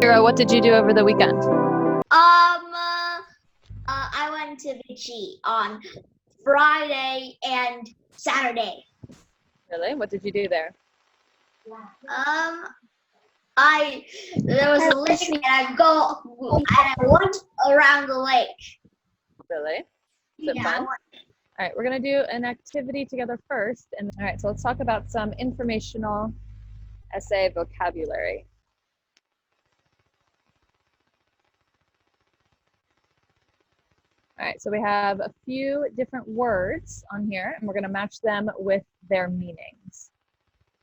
Kira, what did you do over the weekend? I went to Vichy on Friday and Saturday. Really? What did you do there? There was a lake and I went around the lake. Really? Is it Yeah, fun? All right, we're going to do an activity together first. And all right, so let's talk about some informational essay vocabulary. All right, so we have a few different words on here, and we're going to match them with their meanings.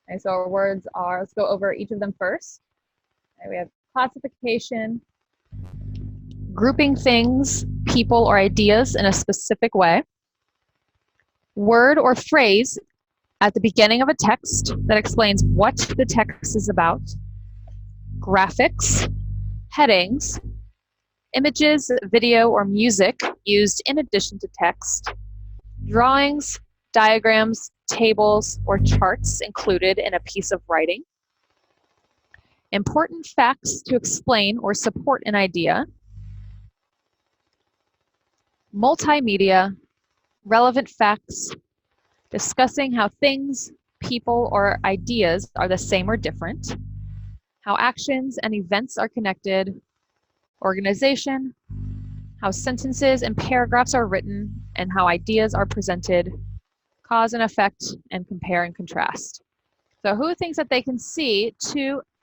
Okay, so our words are, let's go over each of them first. Okay, we have classification, grouping things, people, or ideas in a specific way, word or phrase at the beginning of a text that explains what the text is about, graphics, headings, images, video, or music used in addition to text, drawings, diagrams, tables, or charts included in a piece of writing, important facts to explain or support an idea, multimedia, relevant facts, discussing how things, people, or ideas are the same or different, how actions and events are connected, organization, how sentences and paragraphs are written, and how ideas are presented, cause and effect, and compare and contrast. So who thinks that they can see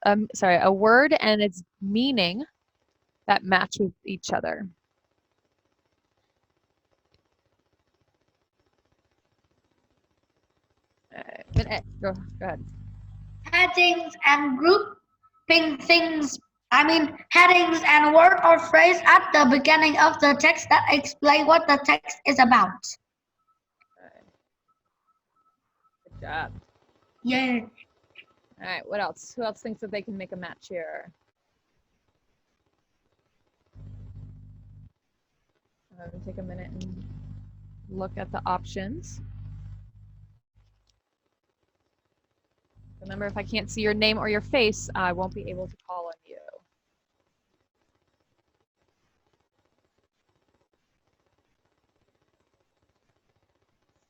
a word and its meaning that match with each other? Go ahead. headings and grouping things. Headings and word or phrase at the beginning of the text that explain what the text is about. Good job. Yeah. All right, what else? Who else thinks that they can make a match here? I'm going to take a minute and look at the options. Remember, if I can't see your name or your face, I won't be able to call on you.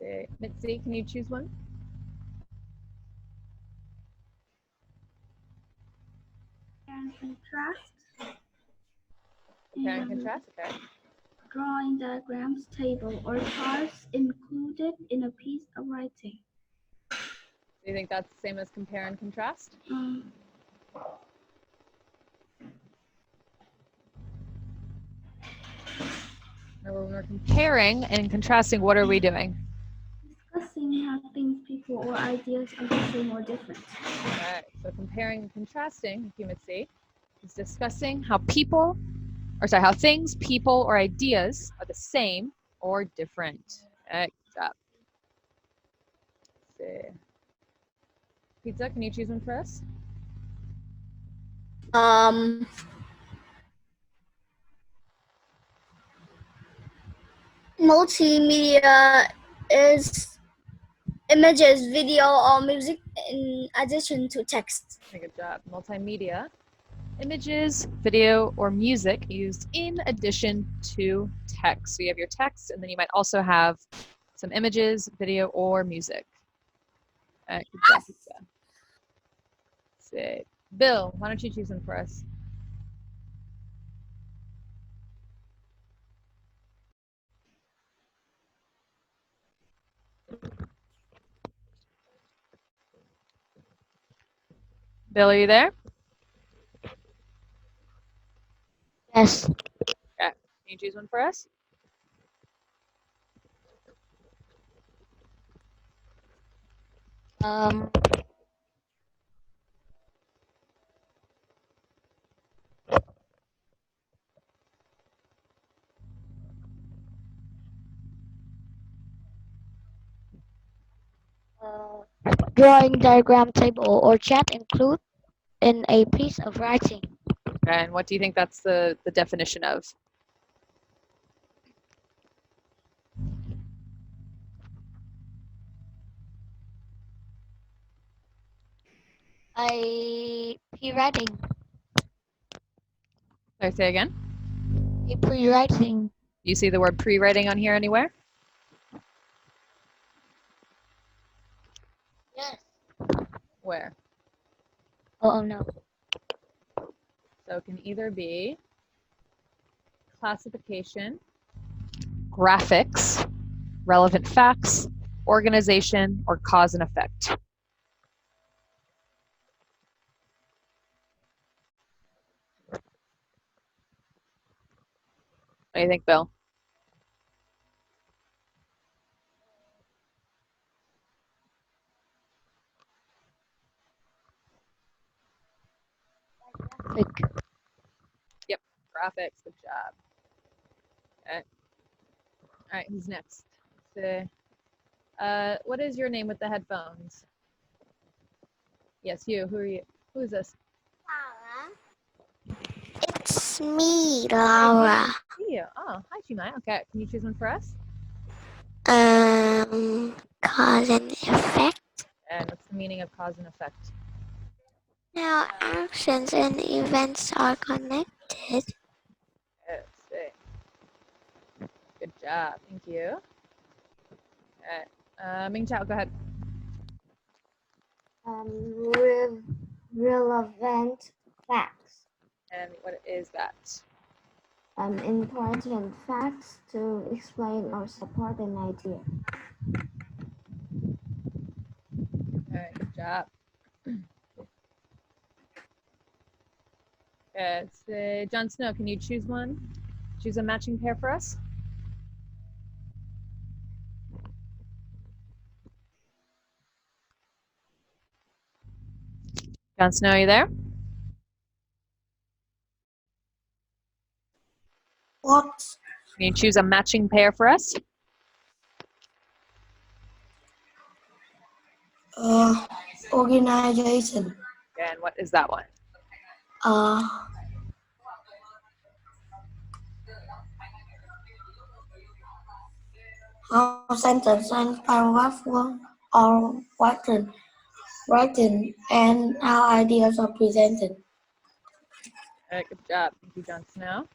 Okay. Mitzi, can you choose one? And contrast. Compare and contrast, okay. Drawing diagrams, table, or charts included in a piece of writing. Do you think that's the same as compare and contrast? Remember, when we're comparing and contrasting, what are we doing? Discussing how things, people, or ideas are the same or different. All right, so comparing and contrasting, you would see, is discussing how how things, people, or ideas are the same or different. Good job. Let's see. Pizza, can you choose one for us? Multimedia is images, video, or music in addition to text. Good job. Multimedia, images, video, or music used in addition to text. So you have your text, and then you might also have some images, video, or music. Good job, Pizza. Let's see. Bill, why don't you choose one for us? Bill, are you there? Yes. Okay. Can you choose one for us? Drawing, diagram, table, or chat include in a piece of writing. Okay, and what do you think that's the definition of? P writing. Sorry, say again. Pre-writing. Do you see the word pre-writing on here anywhere? Yes. Where? Oh no. So it can either be classification, graphics, relevant facts, organization, or cause and effect. What do you think, Bill? Yep, graphics, good job. Okay. All right, who's next? What is your name with the headphones? Yes, you. Who are you? Who is this? Laura. It's me, Laura. You. Oh, hi, Chimai. Okay, can you choose one for us? Cause and effect. And what's the meaning of cause and effect? Now, actions and events are connected. Let's see. Good job. Thank you. Okay. Ming Chao, go ahead. Relevant facts. And what is that? Important facts to explain or support an idea. All right, good job. Okay, Jon Snow, can you choose one? Choose a matching pair for us? Jon Snow, are you there? What? Can you choose a matching pair for us? Organization. And what is that one? How sentence and paragraph are written and how ideas are presented. All right, good job. Thank you, Jon Snow.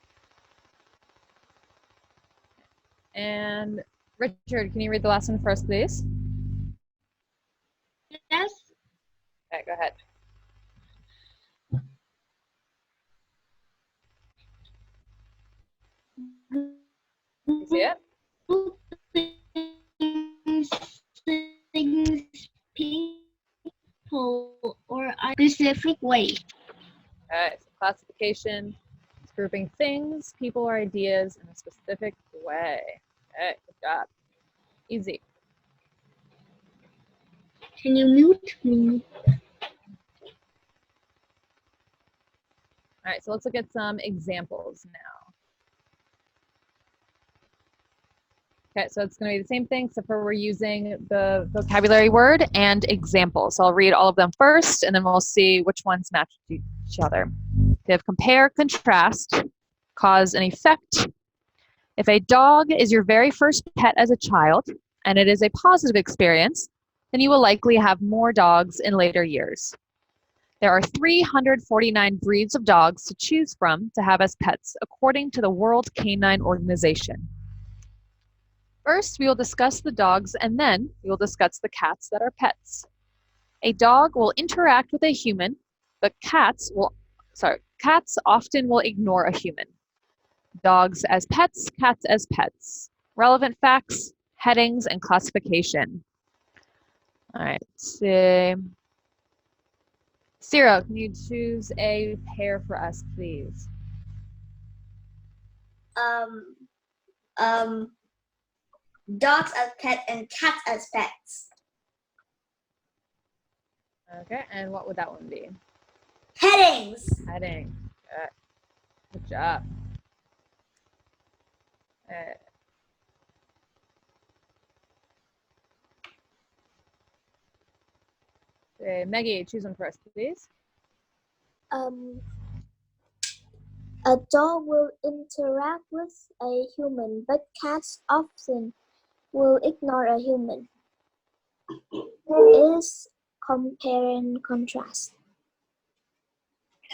And Richard, can you read the last one for us, please? Yes. Okay, go ahead. You see it? Things people or a specific way. All right, so classification, it's grouping things, people, or ideas in a specific way. All right, good job. Easy. Can you mute me? All right, so let's look at some examples now. Okay, so it's going to be the same thing, except for we're using the vocabulary word and examples. So I'll read all of them first, and then we'll see which ones match each other. We have compare, contrast, cause and effect. If a dog is your very first pet as a child, and it is a positive experience, then you will likely have more dogs in later years. There are 349 breeds of dogs to choose from to have as pets, according to the World Canine Organization. First, we will discuss the dogs, and then we will discuss the cats that are pets. A dog will interact with a human, but cats often will ignore a human. Dogs as pets, cats as pets. Relevant facts, headings, and classification. All right, so Ciro, can you choose a pair for us, please? Dogs as pets and cats as pets. Okay, and what would that one be? Headings. Heading. Good job. Maggie, choose one for us, please. A dog will interact with a human, but cats often will ignore a human. Is compare and contrast.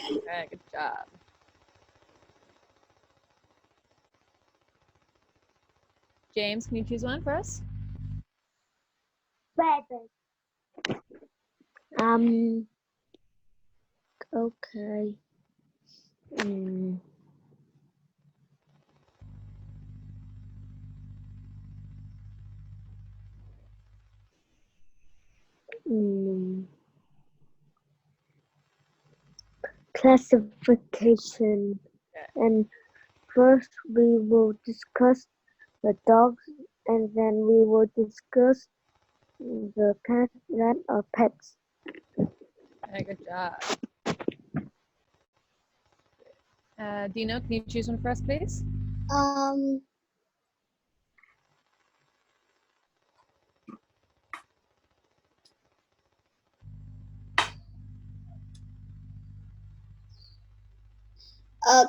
Okay, good job. James, can you choose one for us? Rabbit. Okay. Classification. And first we will discuss the dogs, and then we will discuss the cat, rat, or pets. Okay, good job. Dino, can you choose one for us, please?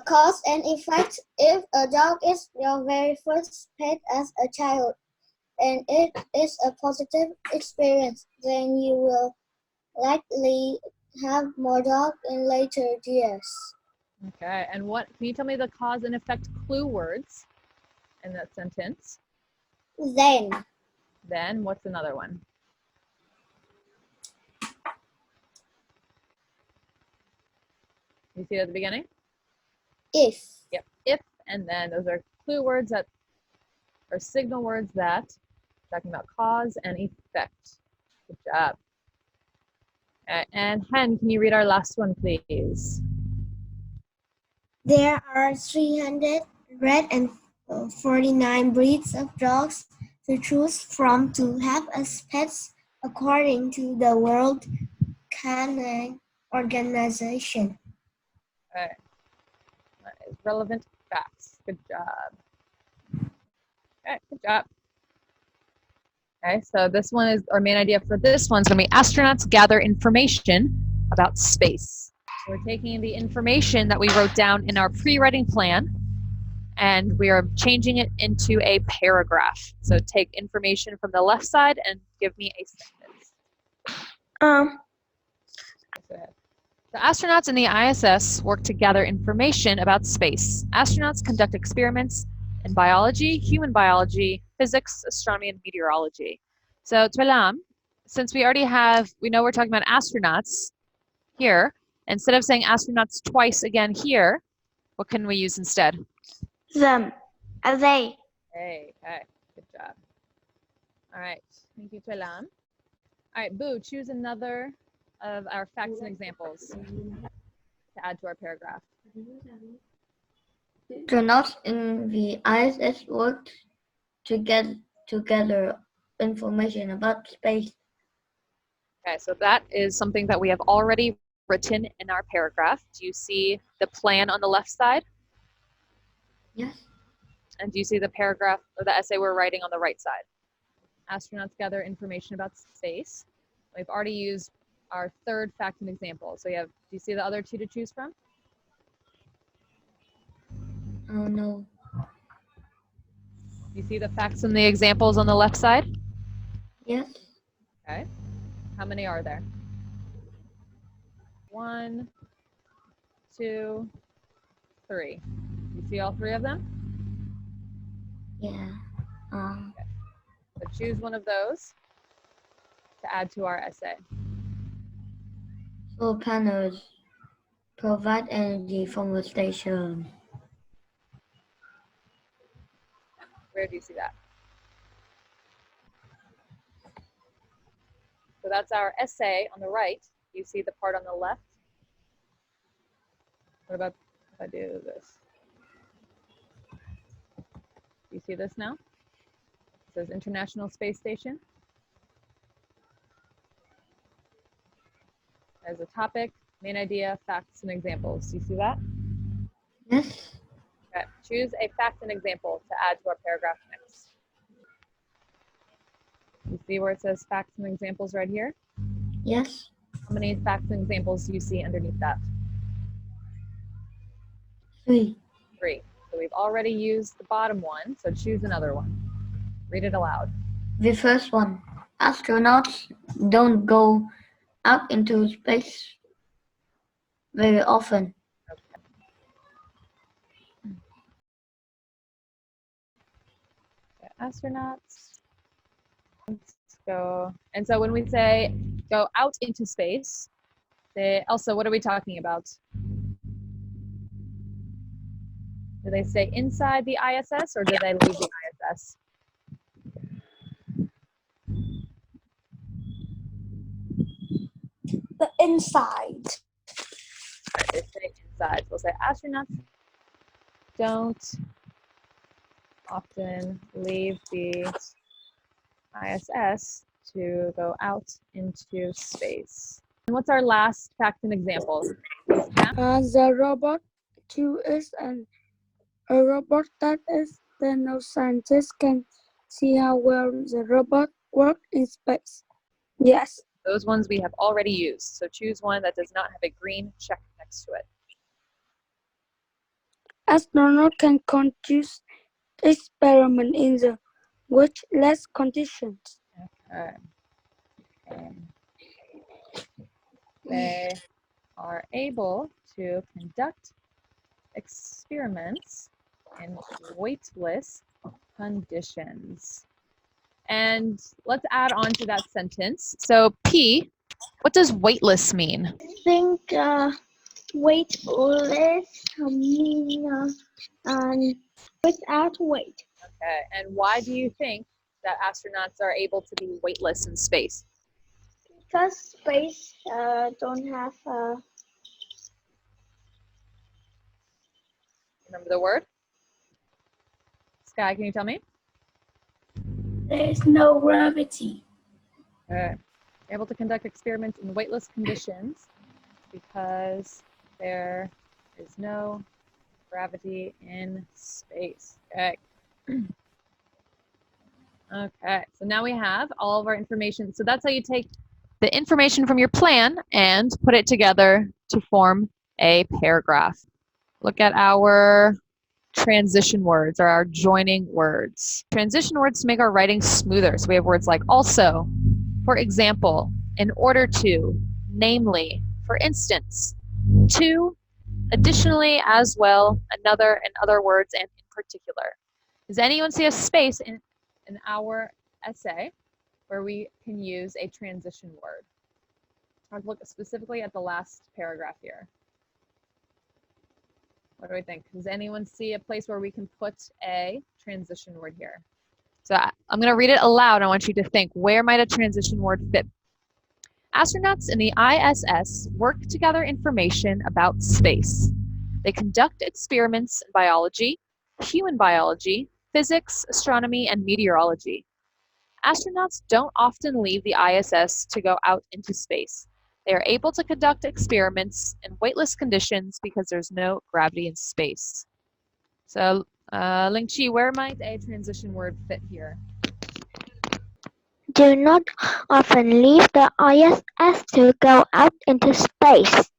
Cause and effect. If a dog is your very first pet as a child and it is a positive experience, then you will likely have more dogs in later years. Okay, and what, can you tell me the cause and effect clue words in that sentence? Then, what's another one? You see it at the beginning? If. Yep, if, and then those are clue words that are signal words that, talking about cause and effect. Good job. And Hen, can you read our last one, please? There are 349 breeds of dogs to choose from to have as pets, according to the World Canine Organization. Okay. That is relevant facts. Good job. Okay, good job. Okay, so this one is, our main idea for this one is going to be astronauts gather information about space. So we're taking the information that we wrote down in our pre-writing plan and we are changing it into a paragraph. So take information from the left side and give me a sentence. Go ahead. The astronauts in the ISS work to gather information about space. Astronauts conduct experiments in biology, human biology, physics, astronomy, and meteorology. So, Tuelam, since we already have, we know we're talking about astronauts here, instead of saying astronauts twice again here, what can we use instead? Them. They. Hey, okay, good job. All right, thank you, Tuelam. All right, Boo, choose another of our facts and examples to add to our paragraph. Astronauts in the ISS worked to get together information about space. Okay, so that is something that we have already written in our paragraph. Do you see the plan on the left side? Yes. And do you see the paragraph or the essay we're writing on the right side? Astronauts gather information about space. We've already used our third fact and example. So you have, do you see the other two to choose from? Oh no. Do you see the facts and the examples on the left side? Yes. Okay. How many are there? 1, 2, 3. You see all three of them? Yeah. So choose one of those to add to our essay. Solar panels provide energy from the station. Where do you see that? So that's our essay on the right. You see the part on the left? What about if I do this? Do you see this now? It says International Space Station. As a topic, main idea, facts, and examples. Do you see that? Yes. Okay. Choose a fact and example to add to our paragraph next. You see where it says facts and examples right here? Yes. How many facts and examples do you see underneath that? 3. 3. So we've already used the bottom one, so choose another one. Read it aloud. The first one. Astronauts don't go out into space very often. Astronauts. Let's go. And so when we say go out into space, Elsa, what are we talking about? Do they stay inside the ISS or do they leave the ISS? The inside. They stay inside. So we'll say astronauts don't often leave the ISS to go out into space. And what's our last fact and example? The robot too is a robot that is the no scientist can see how well the robot works in space. Yes. Those ones we have already used. So choose one that does not have a green check next to it. Astronaut can conduct experiment in the with less conditions. Okay. They are able to conduct experiments in weightless conditions. And let's add on to that sentence. So P, what does weightless mean? I think weightless mean without weight. Okay, and why do you think that astronauts are able to be weightless in space? Because space don't have Remember the word? Sky, can you tell me? There's no gravity. Okay. Able to conduct experiments in weightless conditions because there is no gravity in space. Okay. Okay, so now we have all of our information. So that's how you take the information from your plan and put it together to form a paragraph. Look at our transition words or our joining words. Transition words to make our writing smoother. So we have words like also, for example, in order to, namely, for instance, to, additionally, as well, another, and other words, and in particular. Does anyone see a space in our essay where we can use a transition word? I'll look specifically at the last paragraph here. What do we think? Does anyone see a place where we can put a transition word here? So I'm going to read it aloud. I want you to think, where might a transition word fit? Astronauts in the ISS work to gather information about space. They conduct experiments in biology, human biology, physics, astronomy, and meteorology. Astronauts don't often leave the ISS to go out into space. They are able to conduct experiments in weightless conditions because there's no gravity in space. So, Ling-Chi, where might a transition word fit here? Do not often leave the ISS to go out into space.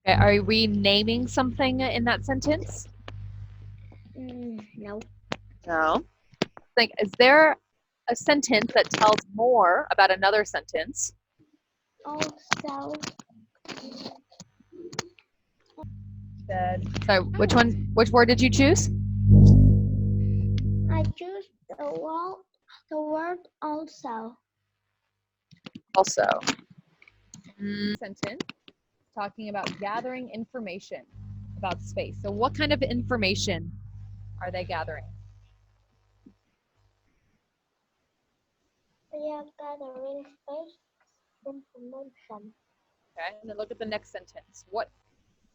Okay, are we naming something in that sentence? No. No. Think, is there a sentence that tells more about another sentence? also Sorry, which word did you choose? I choose the word also. Also. Sentence talking about gathering information about space. So what kind of information are they gathering? We are gathering space information. Okay, and then look at the next sentence. What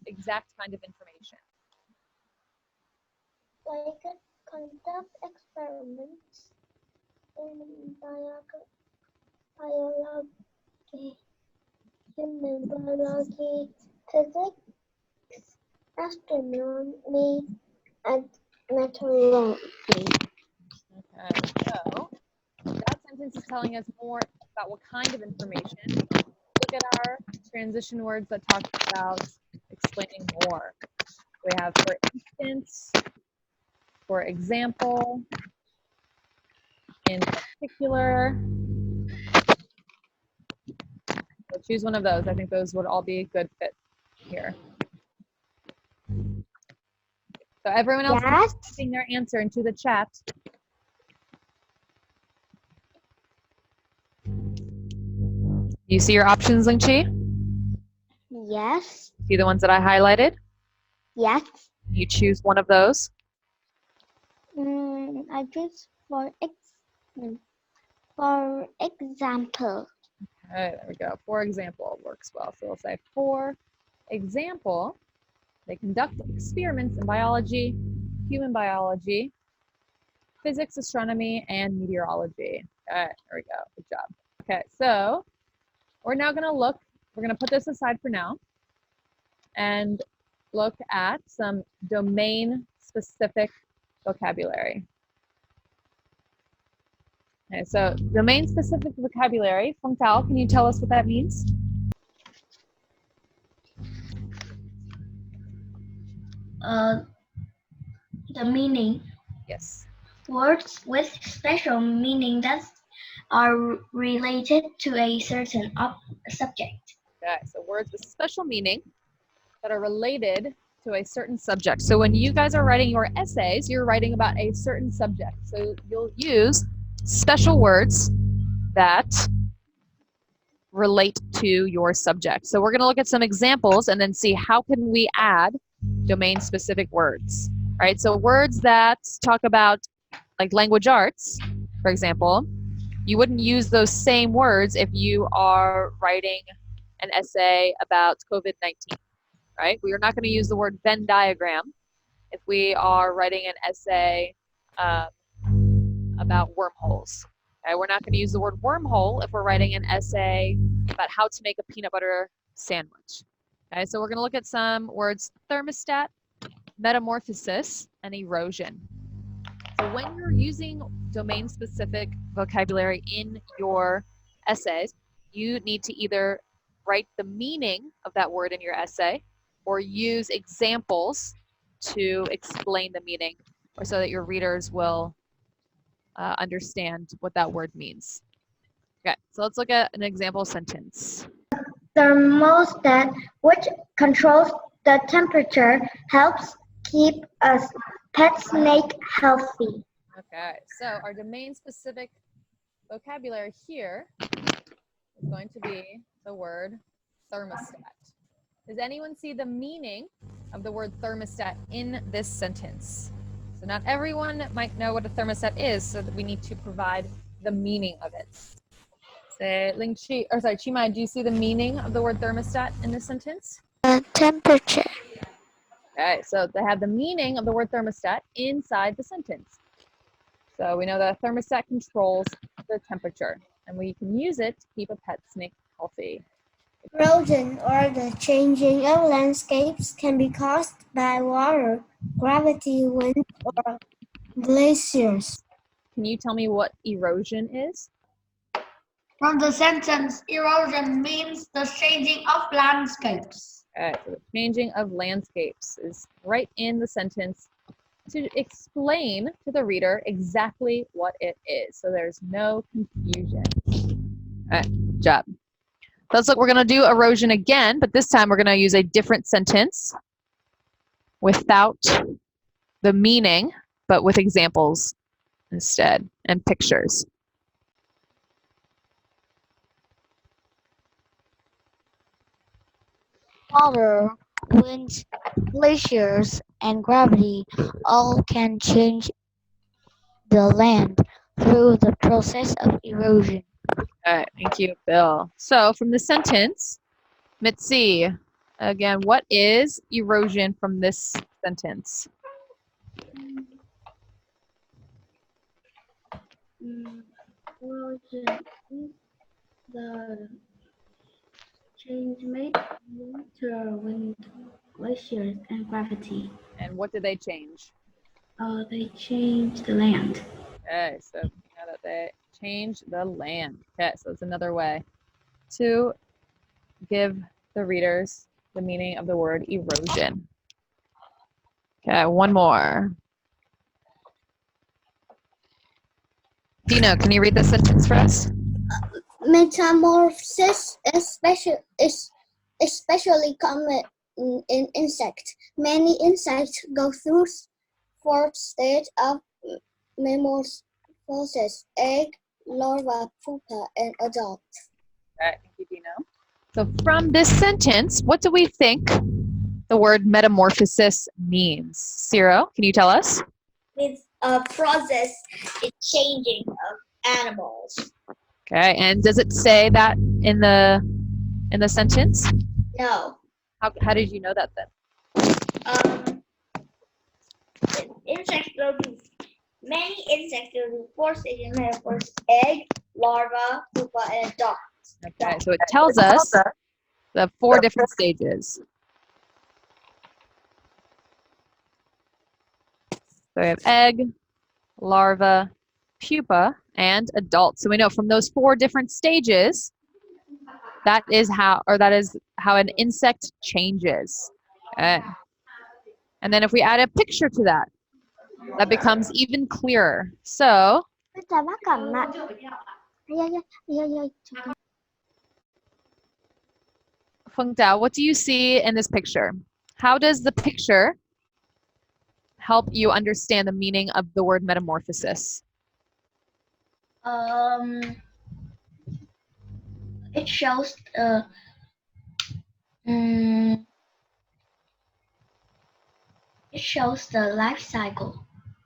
exact kind of information? They could conduct experiments in biology, human biology, physics, astronomy, and meteorology. Okay, so that sentence is telling us more about what kind of information. Look at our transition words that talk about explaining more. We have, for instance, for example, in particular. So choose one of those. I think those would all be a good fit here. So everyone else is typing their answer into the chat. You see your options, Ling Chi? Yes. See the ones that I highlighted? Yes. You choose one of those. I choose for example. Okay, there we go. For example works well. So we'll say, for example, they conduct experiments in biology, human biology, physics, astronomy, and meteorology. Okay, there we go. Good job. Okay, so we're now going to look, we're going to put this aside for now and look at some domain-specific vocabulary. Okay, so domain-specific vocabulary. Feng Tao, can you tell us what that means? The meaning. Yes. Words with special meaning that are related to a certain subject. Okay, so words with special meaning that are related to a certain subject. So when you guys are writing your essays, you're writing about a certain subject. So you'll use special words that relate to your subject. So we're going to look at some examples and then see how can we add domain-specific words, right? So words that talk about like language arts, for example, you wouldn't use those same words if you are writing an essay about COVID-19, right? We are not going to use the word Venn diagram if we are writing an essay about wormholes. Okay? We're not going to use the word wormhole if we're writing an essay about how to make a peanut butter sandwich. Okay, so we're going to look at some words: thermostat, metamorphosis, and erosion. So when you're using domain-specific vocabulary in your essays, you need to either write the meaning of that word in your essay or use examples to explain the meaning, or so that your readers will understand what that word means. Okay, so let's look at an example sentence. Thermostat, which controls the temperature, helps keep a pet snake healthy. Okay, so our domain-specific vocabulary here is going to be the word thermostat. Does anyone see the meaning of the word thermostat in this sentence? So not everyone might know what a thermostat is, so that we need to provide the meaning of it. Say, Ling Chi, or sorry, Chi Mai, do you see the meaning of the word thermostat in this sentence? Temperature. Okay, so they have the meaning of the word thermostat inside the sentence. So we know that a thermostat controls the temperature, and we can use it to keep a pet snake healthy. Erosion, or the changing of landscapes, can be caused by water, gravity, wind, or glaciers. Can you tell me what erosion is? From the sentence, erosion means the changing of landscapes. Okay, so the changing of landscapes is right in the sentence to explain to the reader exactly what it is, so there's no confusion. All right, good job. So let's look, we're going to do erosion again, but this time we're going to use a different sentence without the meaning, but with examples instead and pictures. Water, winds, glaciers, and gravity all can change the land through the process of erosion. All right, thank you, Bill. So from the sentence, Mitzi, again, what is erosion from this sentence? Erosion is the change made water, wind, glaciers, and gravity. And what did they change? They change the land. Okay, so now that they change the land. Okay, so it's another way to give the readers the meaning of the word erosion. Okay, one more. Dino, can you read this sentence for us? Metamorphosis is especially common in insects. Many insects go through four stages of metamorphosis: egg, larva, pupa, and adult. Okay, thank you, Dino. So from this sentence, what do we think the word metamorphosis means? Ciro, can you tell us? It's a process, it's changing of animals. Okay, and does it say that in the sentence? No. How did you know that then? Insects go to many insects go to 4 stages: metamorphosis, egg, larva, pupa, and adult. Okay, so it tells us the 4 different stages. So we have egg, larva, pupa, and adult. So we know from those 4 different stages, that is how an insect changes. Okay. And then if we add a picture to that, that becomes even clearer. So Feng Dao, what do you see in this picture? How does the picture help you understand the meaning of the word metamorphosis? It shows mm, it shows the life cycle.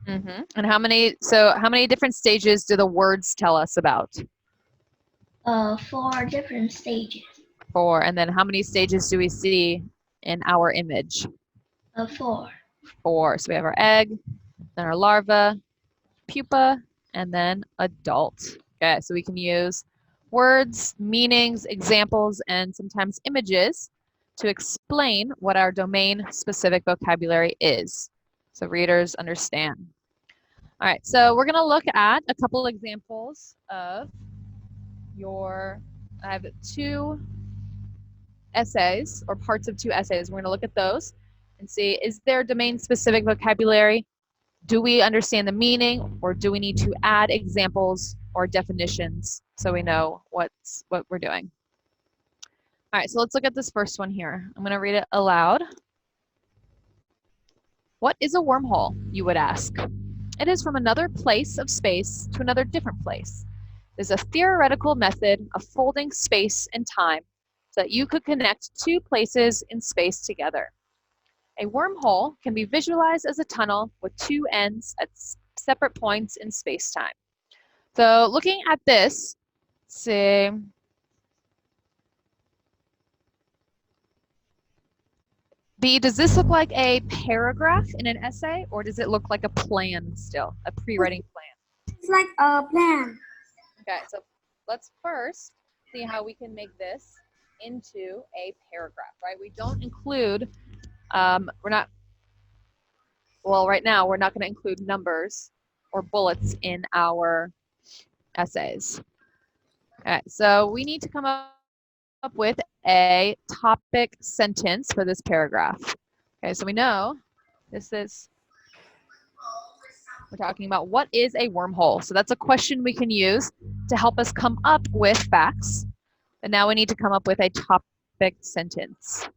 Mm-hmm. And how many different stages do the words tell us about? 4 different stages. 4. And then how many stages do we see in our image? 4. 4. So we have our egg, then our larva, pupa, and then adult. Okay, so we can use words, meanings, examples, and sometimes images to explain what our domain-specific vocabulary is, so readers understand. All right, so we're going to look at a couple examples of I have 2 essays or parts of 2 essays. We're going to look at those and see, is there domain-specific vocabulary? Do we understand the meaning, or do we need to add examples or definitions so we know what we're doing? All right, so let's look at this first one here. I'm going to read it aloud. What is a wormhole, you would ask? It is from another place of space to another different place. It is a theoretical method of folding space and time so that you could connect 2 places in space together. A wormhole can be visualized as a tunnel with 2 ends at separate points in space-time. So looking at this, say, B, does this look like a paragraph in an essay, or does it look like a plan still, a pre-writing plan? It's like a plan. Okay, so let's first see how we can make this into a paragraph, right? We don't include, right now we're not going to include numbers or bullets in our essays. Okay, so we need to come up with a topic sentence for this paragraph. Okay, so we know we're talking about what is a wormhole. So that's a question we can use to help us come up with facts. And now we need to come up with a topic sentence.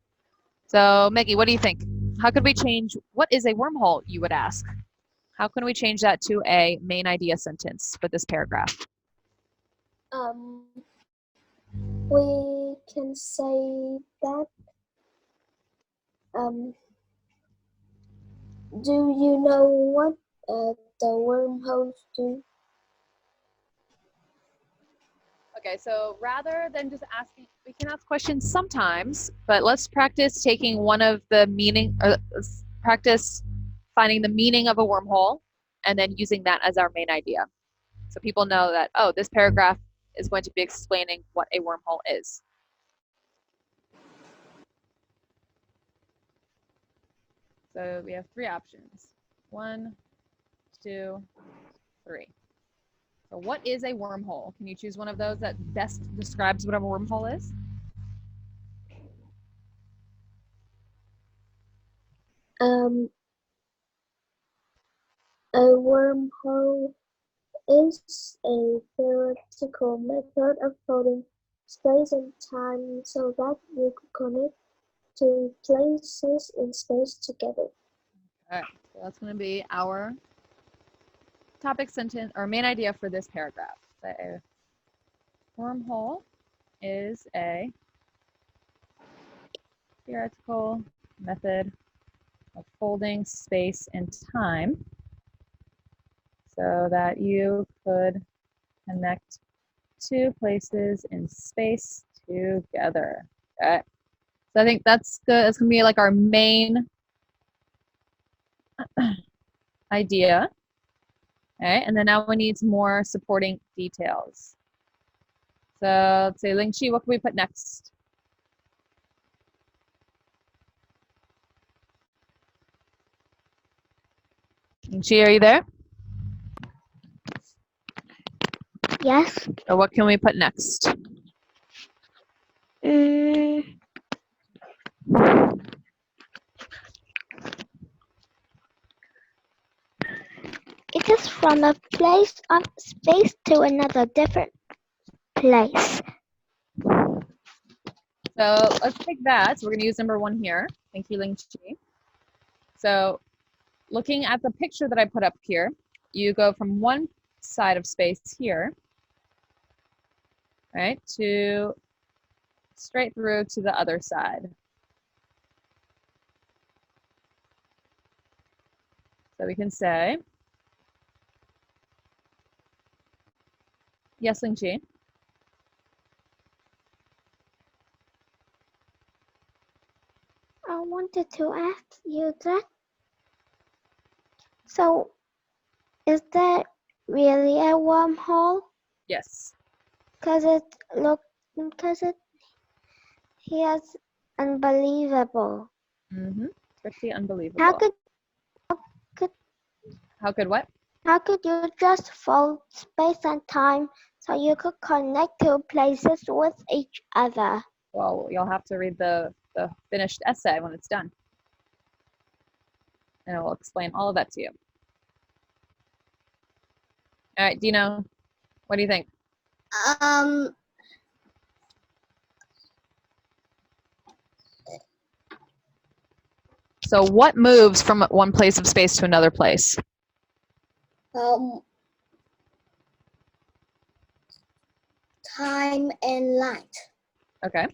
So Maggie, what do you think? How could we change what is a wormhole, you would ask? How can we change that to a main idea sentence for this paragraph? We can say that do you know what the wormholes do? Okay, so rather than just asking, we can ask questions sometimes, but let's practice taking one of the meaning, or let's practice finding the meaning of a wormhole and then using that as our main idea. So people know that, oh, this paragraph is going to be explaining what a wormhole is. So we have 3 options. 1, 2, 3. So what is a wormhole? Can you choose one of those that best describes what a wormhole is? A wormhole is a theoretical method of folding space and time so that you could connect 2 places in space together. All right, so that's going to be our topic sentence or main idea for this paragraph. So, wormhole is a theoretical method of folding space and time so that you could connect two places in space together. Okay. So I think that's good. It's gonna be like our main idea. Okay, and then now we need some more supporting details. So let's say Lingqi, what can we put next? Lingqi, are you there? Yes. So what can we put next? It is from a place of space to another different place. So let's take that. So we're gonna use number 1 here. Thank you, Lingqi. So looking at the picture that I put up here, you go from one side of space here, right, to straight through to the other side. So we can say, yes, Lingqi. I wanted to ask you that. So, is that really a wormhole? Yes. Because it is unbelievable. Pretty unbelievable. How could How could what? How could you just fold space and time so you could connect two places with each other? Well, you'll have to read the finished essay when it's done. And it will explain all of that to you. All right, Dino, what do you think? So what moves from one place of space to another place? Time and light. Okay.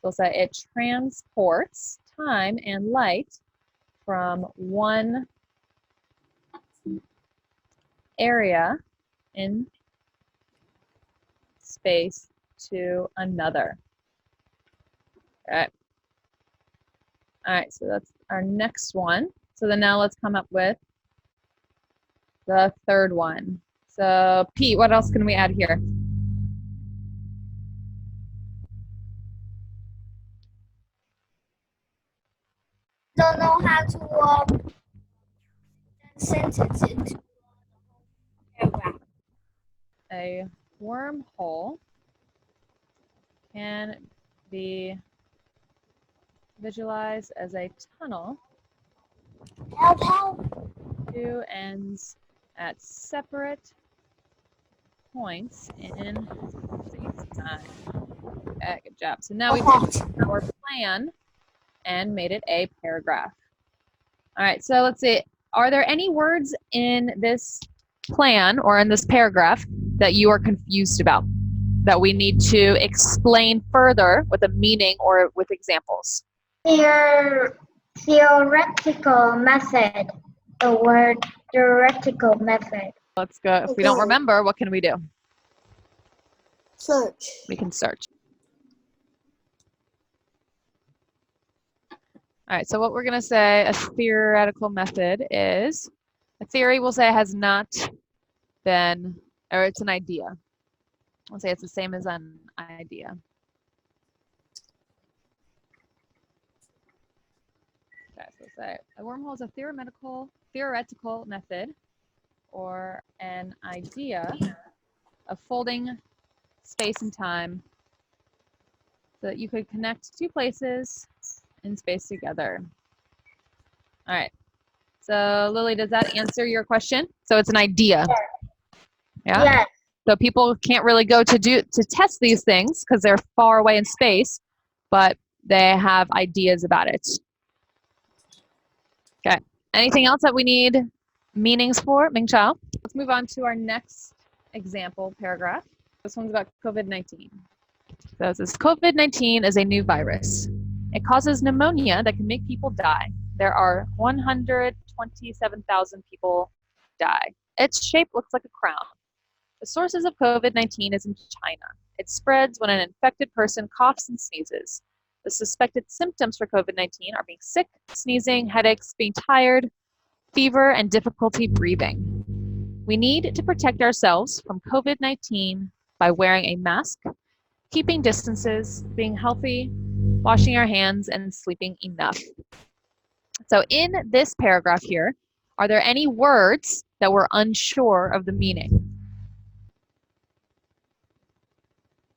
We'll say it transports time and light from one area in space to another. Okay. All right, so that's our next one. So then now let's come up with the third one. So Pete, what else can we add here? Don't know how to sentence into paragraph. A wormhole can be visualized as a tunnel Help. two ends at separate points in space-time. Okay, good job. So now we've taken our plan and made it a paragraph. All right, so let's see. Are there any words in this plan or in this paragraph that you are confused about, that we need to explain further with a meaning or with examples? Theoretical method. The word theoretical method. Let's go. If we don't remember, what can we do? Search. We can search. All right, so what we're going to say a theoretical method is, a theory we'll say has not been, or it's an idea. We'll say it's the same as an idea. Okay, so we'll say a wormhole is a theoretical method or an idea of folding space and time so that you could connect two places in space together. All right. So Lily, does that answer your question? So it's an idea. Yeah. Yes. So people can't really go to test these things because they're far away in space, but they have ideas about it. Okay. Anything else that we need meanings for, Mingqiao? Let's move on to our next example paragraph. This one's about COVID-19. So it says COVID-19 is a new virus. It causes pneumonia that can make people die. There are 127,000 people die. Its shape looks like a crown. The sources of COVID-19 is in China. It spreads when an infected person coughs and sneezes. The suspected symptoms for COVID-19 are being sick, sneezing, headaches, being tired, fever, and difficulty breathing. We need to protect ourselves from COVID-19 by wearing a mask, keeping distances, being healthy, washing our hands, and sleeping enough. So in this paragraph here, are there any words that we're unsure of the meaning?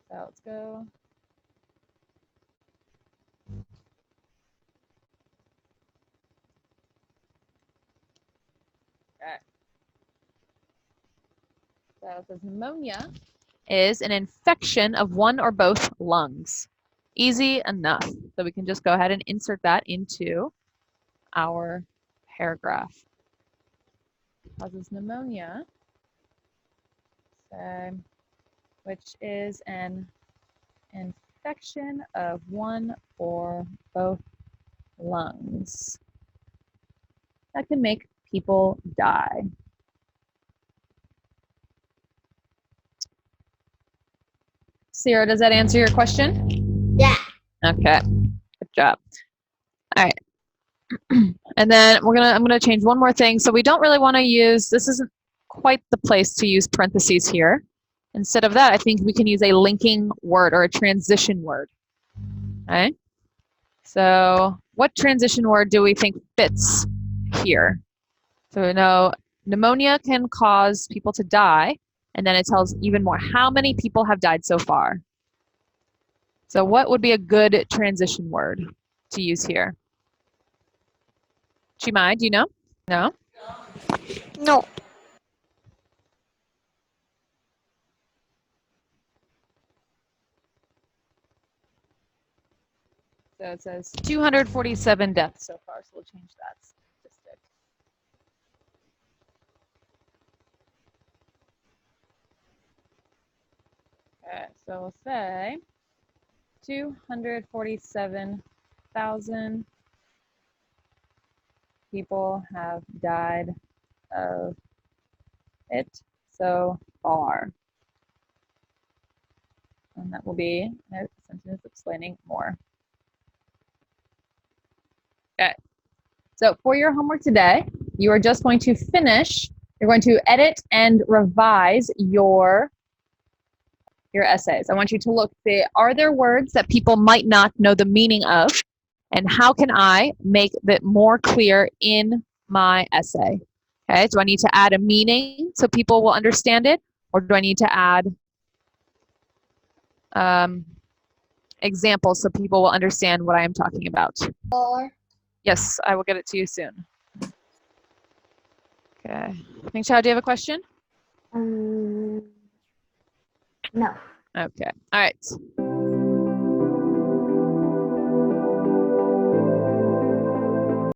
So let's go. Okay. So it says pneumonia is an infection of one or both lungs. Easy enough. So we can just go ahead and insert that into our paragraph. Causes pneumonia, which is an infection of one or both lungs that can make people die. Sierra, does that answer your question? Yeah. Okay, good job. All right. And then I'm gonna change one more thing. So we don't really want to use, this isn't quite the place to use parentheses here. Instead of that, I think we can use a linking word or a transition word. Okay. So what transition word do we think fits here? So we know pneumonia can cause people to die, and then it tells even more how many people have died so far. So what would be a good transition word to use here? Chimai, do you know? No? No. So it says 247 deaths so far, so we'll change that statistic. Okay, so we'll say 247,000 people have died of it so far. And that will be a sentence explaining more. Okay, so for your homework today, you are just going to finish, you're going to edit and revise your essays. I want you to look, say, are there words that people might not know the meaning of? And how can I make that more clear in my essay? Okay, do I need to add a meaning so people will understand it? Or do I need to add examples so people will understand what I am talking about? Or Yes, I will get it to you soon. Okay, Ming Chao, do you have a question? No. Okay, all right.